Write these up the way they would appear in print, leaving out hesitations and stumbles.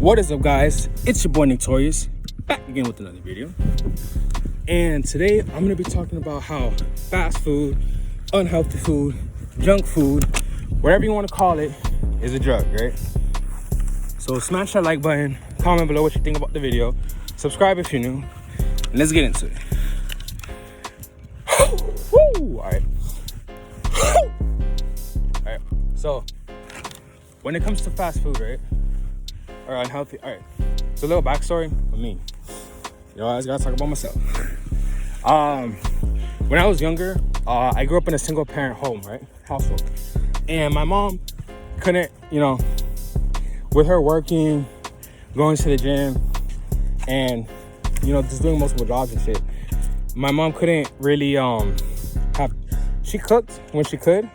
What is up, guys? It's your boy Nick Torius, back again with another video. And today I'm going to be talking about how fast food, unhealthy food, junk food, whatever you want to call it, is a drug, right? So smash that like button, comment below what you think about the video, subscribe if you're new, and let's get into it. Woo! Alright. Alright, so when it comes to fast food, right? Or unhealthy, alright. So a little backstory of me. Yo, I just gotta talk about myself. When I was younger, I grew up in a single parent home, right? Household. And my mom couldn't, with her working, going to the gym, and, just doing multiple jobs and shit, my mom couldn't really, she cooked when she could,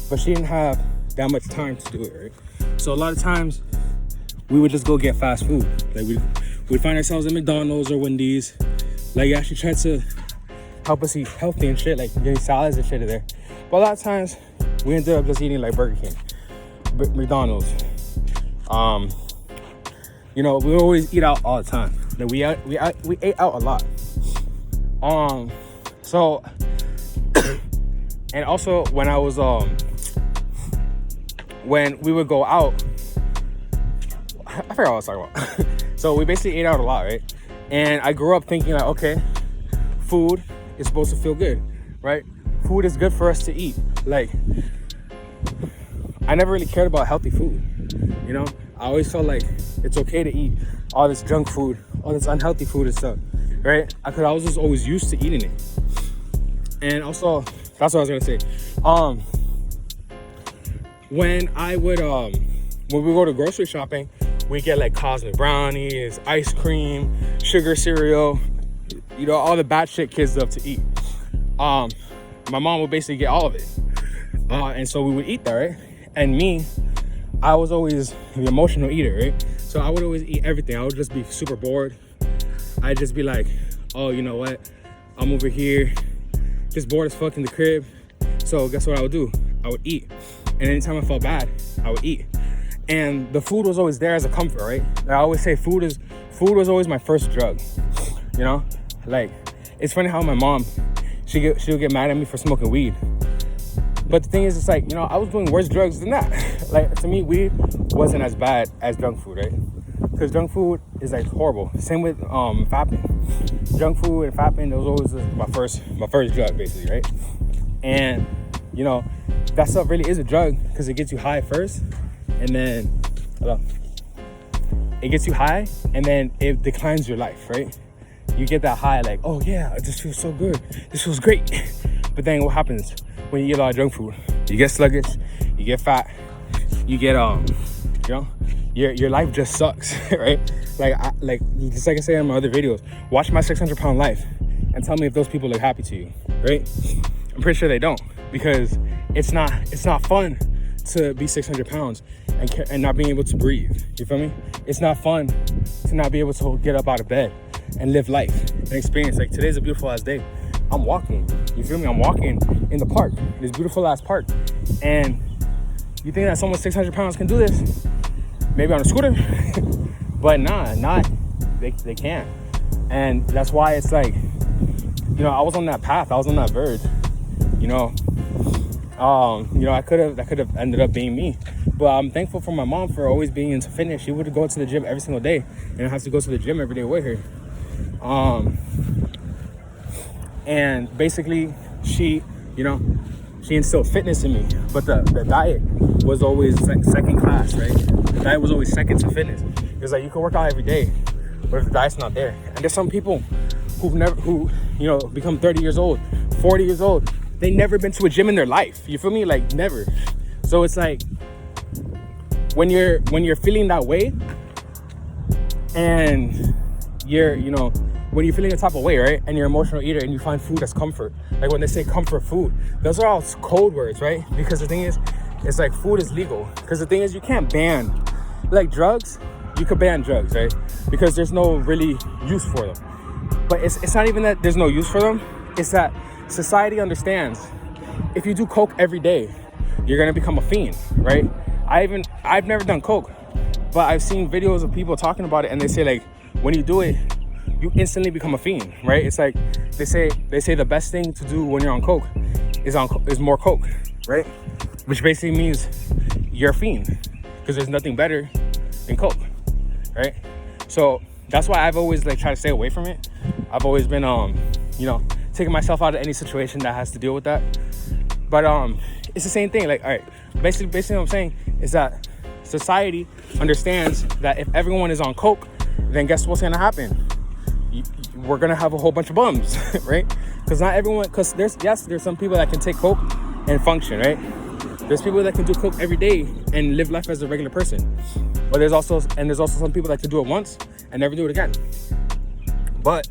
but she didn't have that much time to do it, right? So a lot of times, we would just go get fast food. Like we'd find ourselves at McDonald's or Wendy's. Like actually tried to help us eat healthy and shit, like getting salads and shit in there. But a lot of times we ended up just eating like Burger King, McDonald's. We always eat out all the time. Like we ate out a lot. So and also when I was when we would go out, I forgot what I was talking about. So we basically ate out a lot, right? And I grew up thinking like, okay, food is supposed to feel good, right? Food is good for us to eat. Like, I never really cared about healthy food, I always felt like it's okay to eat all this junk food, all this unhealthy food and stuff, right? I was just always used to eating it. And also, that's what I was gonna say. When we go to grocery shopping, we get like cosmic brownies, ice cream, sugar cereal, all the bad shit kids love to eat. My mom would basically get all of it. And so we would eat that, right? And me, I was always the emotional eater, right? So I would always eat everything. I would just be super bored. I'd just be like, oh, you know what? I'm over here, just bored as fuck in the crib. So guess what I would do? I would eat. And anytime I felt bad, I would eat. And the food was always there as a comfort, right? I always say food was always my first drug, Like, it's funny how my mom, she'll get mad at me for smoking weed. But the thing is, it's like, I was doing worse drugs than that. Like, to me, weed wasn't as bad as junk food, right? Because junk food is like horrible. Same with vaping. Junk food and vaping, that was always my first drug, basically, right? And, that stuff really is a drug because it gets you high first. And then, it gets you high, and then it declines your life, right? You get that high, like, oh yeah, this feels so good. This feels great. But then what happens when you eat a lot of junk food? You get sluggish, you get fat, you get, your life just sucks, right? Just like I say in my other videos, watch my 600-pound life and tell me if those people look happy to you, right? I'm pretty sure they don't, because it's not fun to be 600 pounds and not being able to breathe. You feel me? It's not fun to not be able to get up out of bed and live life and experience. Like, today's a beautiful ass day. I'm walking. You feel me? I'm walking in the park, this beautiful ass park. And you think that someone 600 pounds can do this? Maybe on a scooter? But they can't. And that's why it's like, I was on that path. I was on that verge, I could have ended up being me. But I'm thankful for my mom for always being into fitness. She would go to the gym every single day, and I have to go to the gym every day with her. And basically she instilled fitness in me. But the diet was always second class, right? The diet was always second to fitness. It was like you can work out every day, but if the diet's not there, and there's some people who become 30 years old, 40 years old. They never been to a gym in their life. You feel me? Like, never. So it's like when you're feeling that way, and when you're feeling the type of way, right? And you're an emotional eater and you find food as comfort. Like when they say comfort food, those are all code words, right? Because the thing is, it's like food is legal. Because the thing is, you can't ban, like drugs, you could ban drugs, right? Because there's no really use for them. But it's not even that there's no use for them. It's that society understands if you do coke every day, you're gonna become a fiend, right? I've never done coke, But I've seen videos of people talking about it, and they say like when you do it, you instantly become a fiend, right? It's like they say the best thing to do when you're on coke is more coke, right? Which basically means you're a fiend, because there's nothing better than coke, right? So that's why I've always like tried to stay away from it. I've always been taking myself out of any situation that has to deal with that. But it's the same thing. Like, all right, basically what I'm saying is that society understands that if everyone is on coke, then guess what's gonna happen? We're gonna have a whole bunch of bums, right? Because not everyone, because there's some people that can take coke and function, right? There's people that can do coke every day and live life as a regular person. But there's also some people that can do it once and never do it again. But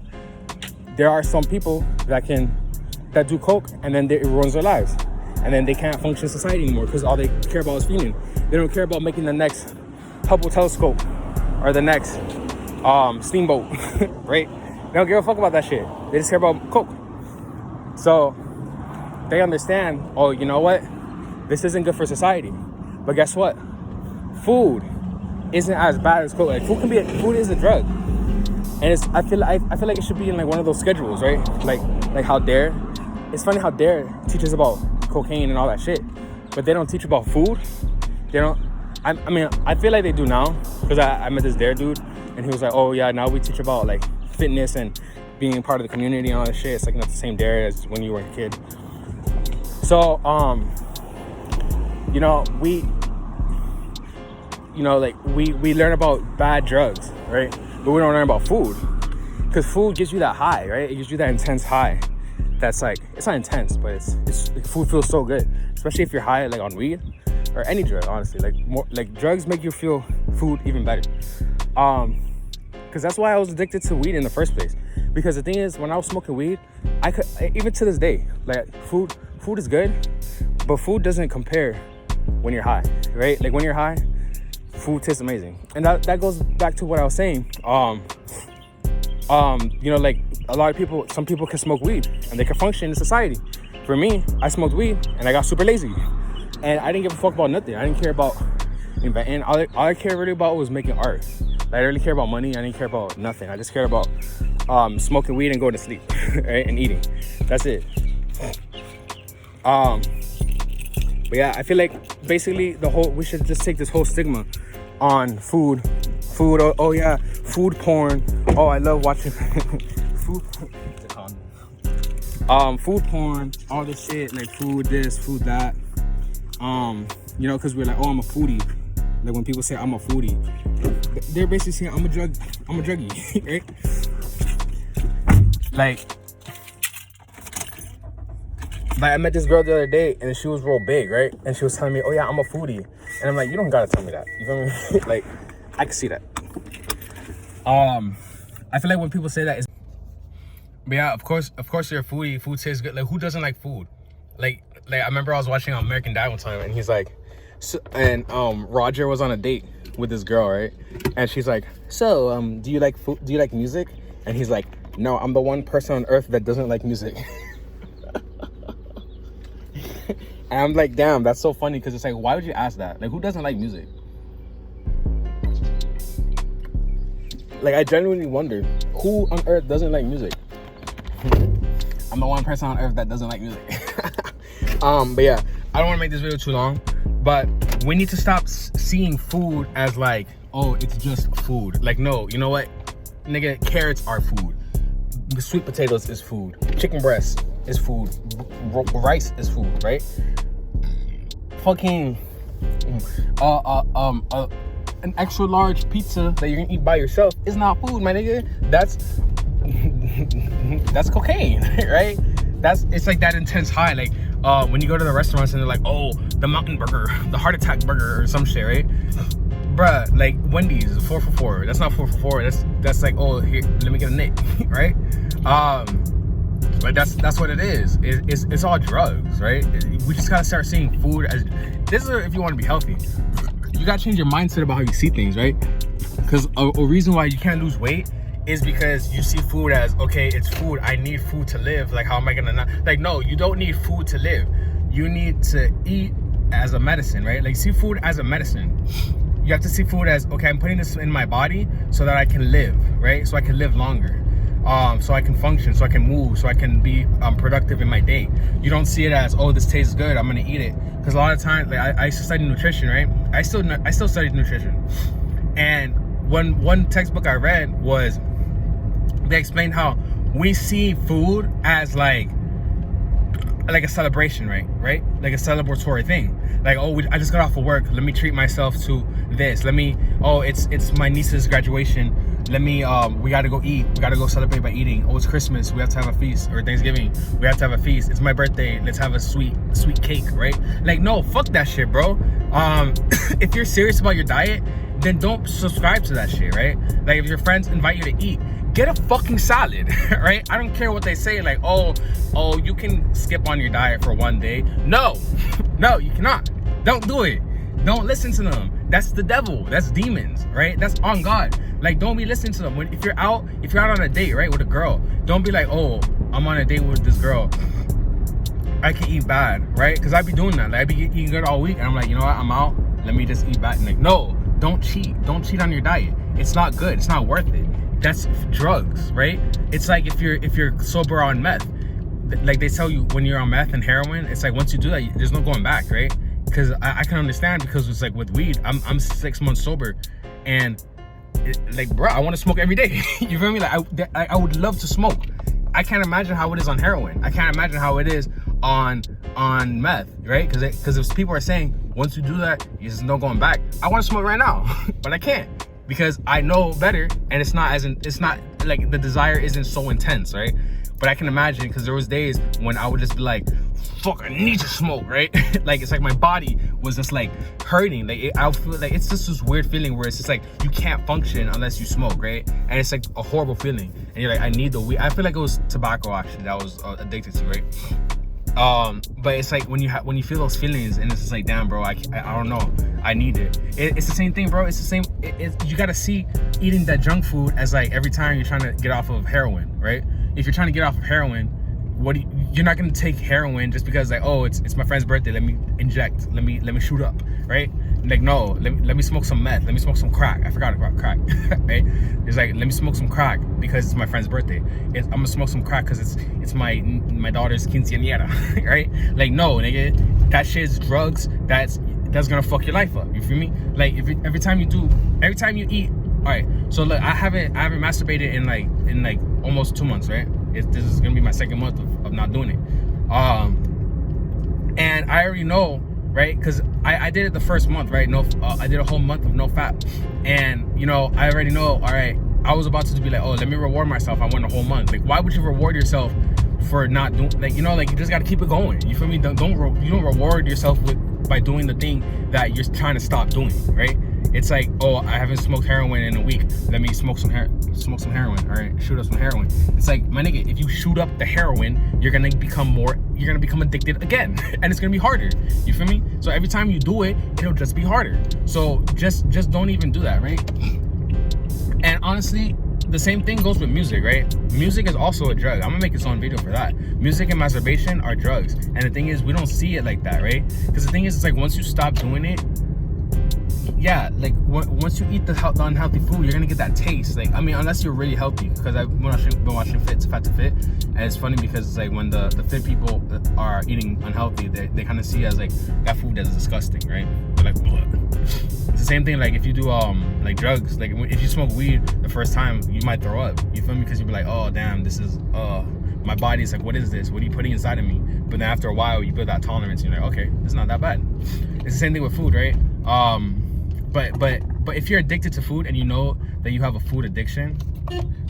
there are some people that do coke and then it ruins their lives, and then they can't function in society anymore because all they care about is feeling. They don't care about making the next Hubble telescope or the next steamboat, right? They don't give a fuck about that shit. They just care about coke. So they understand, oh, you know what? This isn't good for society. But guess what? Food isn't as bad as coke. Like, food is a drug. And I feel like it should be in like one of those schedules, right? Like how Dare. It's funny how Dare teaches about cocaine and all that shit, but they don't teach about food. They don't. I mean, I feel like they do now, because I met this Dare dude, and he was like, oh yeah, now we teach about like fitness and being part of the community and all that shit. It's like not the same Dare as when you were a kid. So we learn about bad drugs, right? But we don't learn about food, because food gives you that high, right? It gives you that intense high. That's like, it's not intense, but it's food feels so good, especially if you're high like on weed or any drug. Honestly, like drugs make you feel food even better. Because that's why I was addicted to weed in the first place. Because the thing is, when I was smoking weed, I could, even to this day, like food is good, but food doesn't compare when you're high, right? Like when you're high, food tastes amazing. And that goes back to what I was saying. Like a lot of people, some people can smoke weed and they can function in society. For me, I smoked weed and I got super lazy, and I didn't give a fuck about nothing. I didn't care about inventing. All I cared really about was making art. Like, I didn't really care about money. I didn't care about nothing. I just cared about smoking weed and going to sleep, right? And eating. That's it. But yeah, I feel like basically we should just take this whole stigma on food. Oh yeah, food porn. Oh, I love watching food porn, all this shit, like food this, food that. Because we're like, oh, I'm a foodie. Like when people say I'm a foodie, they're basically saying I'm a druggie, right? Like I met this girl the other day, and she was real big, right? And she was telling me, oh yeah, I'm a foodie. And I'm like, you don't gotta tell me that. You feel me? Like, I can see that. I feel like when people say that, it's... But yeah, of course you're a foodie. Food tastes good. Like, who doesn't like food? Like I remember I was watching American Dad one time, and he's like, Roger was on a date with this girl, right? And she's like, so, do you like food? Do you like music? And he's like, no, I'm the one person on earth that doesn't like music. And I'm like, damn, that's so funny, because it's like, why would you ask that? Like, who doesn't like music? Like, I genuinely wonder, who on earth doesn't like music? I'm the one person on earth that doesn't like music. But yeah, I don't want to make this video too long, but we need to stop seeing food as like, oh, it's just food. Like, no, you know what? Nigga, carrots are food. Sweet potatoes is food. Chicken breast is food. Rice is food, right? Fucking an extra large pizza that you're gonna eat by yourself is not food, my nigga. That's cocaine, right? It's like that intense high. Like when you go to the restaurants and they're like, oh, the mountain burger, the heart attack burger, or some shit, right? Bruh, like Wendy's is 4 for 4. That's not 4 for 4. That's like, oh, here, let me get a Nick, right? Like that's what it is. It's all drugs, right? We just gotta start seeing food as, this is if you want to be healthy. You gotta change your mindset about how you see things, right? Because a reason why you can't lose weight is because you see food as, okay, it's food. I need food to live. Like, how am I gonna not? Like, no, you don't need food to live. You need to eat as a medicine, right? Like, see food as a medicine. You have to see food as, okay, I'm putting this in my body so that I can live, right? So I can live longer. So I can function, so I can move, so I can be productive in my day. You don't see it as, oh, this tastes good, I'm gonna eat it. Because a lot of times, like I used to study nutrition, right? I still studied nutrition. And one textbook I read was, they explained how we see food as like a celebration, right? Like a celebratory thing. Like, oh, I just got off of work. Let me treat myself to this. It's my niece's graduation. We gotta go eat. We gotta go celebrate by eating. Oh, it's Christmas. We have to have a feast. Or Thanksgiving. We have to have a feast. It's my birthday. Let's have a sweet cake, right? Like, no, fuck that shit, bro. If you're serious about your diet, then don't subscribe to that shit, right? Like, if your friends invite you to eat, get a fucking salad, right? I don't care what they say, like, oh, you can skip on your diet for one day. No, you cannot. Don't do it. Don't listen to them. That's the devil. That's demons, right? That's on God. Like, don't be listening to them. If you're out on a date, right, with a girl, don't be like, oh, I'm on a date with this girl, I can eat bad, right? Because I be doing that. Like, I be eating good all week, and I'm like, you know what? I'm out. Let me just eat bad. And like, no, don't cheat. Don't cheat on your diet. It's not good. It's not worth it. That's drugs, right? It's like if you're sober on meth, like they tell you when you're on meth and heroin, it's like once you do that, there's no going back, right? Because I can understand, because it's like with weed, I'm 6 months sober, and like, bro, I want to smoke every day. You feel me? Like I would love to smoke. I can't imagine how it is on heroin. I can't imagine how it is on meth, right? Because if people are saying once you do that, there's no going back. I want to smoke right now, but I can't. Because I know better, and it's not like the desire isn't so intense, right? But I can imagine, because there was days when I would just be like, fuck, I need to smoke, right? Like, it's like my body was just like hurting. Like, I feel like it's just this weird feeling where it's just like you can't function unless you smoke, right? And it's like a horrible feeling, and you're like, I need the weed. I feel like it was tobacco actually that I was addicted to, right? But it's like when you feel those feelings, and it's just like, damn, bro, I don't know, I need it. It's the same thing, bro. It's the same. You gotta see eating that junk food as like every time you're trying to get off of heroin, right? If you're trying to get off of heroin, you're not gonna take heroin just because, like, oh, it's my friend's birthday, let me inject, let me shoot up, right? Like, no, let me smoke some meth, let me smoke some crack. I forgot about crack. Right? It's like, let me smoke some crack because it's my friend's birthday. I'm gonna smoke some crack because it's my daughter's quinceañera. Right? Like, no, nigga, that shit is drugs. That's gonna fuck your life up. You feel me? Like, every time you eat. All right, so look, I haven't masturbated in like almost 2 months, right? This is gonna be my second month of not doing it. And I already know, right? Because I did it the first month, right? I did a whole month of no fat, and you know, I already know. All right, I was about to be like, oh, let me reward myself. I went a whole month. Like, why would you reward yourself for not doing? Like, you know, like, you just gotta keep it going. You feel me? You don't reward yourself by doing the thing that you're trying to stop doing, right? It's like, oh, I haven't smoked heroin in a week. Let me smoke some heroin. All right, shoot up some heroin. It's like, my nigga, if you shoot up the heroin, you're gonna become addicted again, and it's gonna be harder. You feel me? So every time you do it, it'll just be harder. So just don't even do that, right? And honestly, the same thing goes with music, right? Music is also a drug. I'm gonna make its own video for that. Music and masturbation are drugs, and the thing is, we don't see it like that, right? Because the thing is, it's like once you stop doing it, yeah, like once you eat the unhealthy food, you're gonna get that taste. Like, I mean, unless you're really healthy, because I've been watching Fat to Fit, and it's funny because it's like when the fit people that are eating unhealthy, they kind of see it as like that food that's disgusting, right? They're like, bleh. It's the same thing. Like, if you do like drugs, like if you smoke weed the first time, you might throw up. You feel me? Because you'll be like, oh damn, this is my body's like, what is this? What are you putting inside of me? But then after a while, you build that tolerance, and you're like, okay, it's not that bad. It's the same thing with food, right? But if you're addicted to food and you know that you have a food addiction,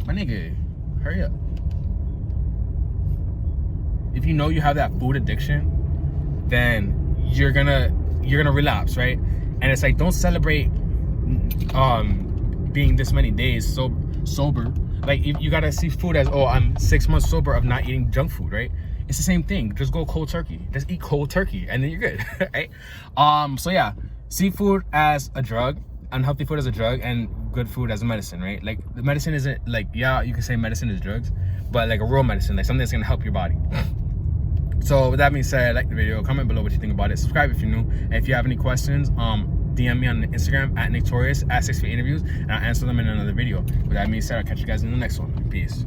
my nigga, hurry up. If you know you have that food addiction, then you're gonna relapse, right? And it's like, don't celebrate being this many days sober. Like, you gotta see food as, oh, I'm 6 months sober of not eating junk food, right? It's the same thing. Just go cold turkey. Just eat cold turkey, and then you're good, right? So yeah. See food as a drug, unhealthy food as a drug, and good food as a medicine, right? Like, the medicine isn't like, yeah, you can say medicine is drugs, but like a real medicine, like something that's gonna help your body. So with that being said, like the video, comment below what you think about it, subscribe if you're new, and if you have any questions, DM me on Instagram at Torius at 6 Feet Interviews, and I'll answer them in another video. With that being said, I'll catch you guys in the next one. Peace.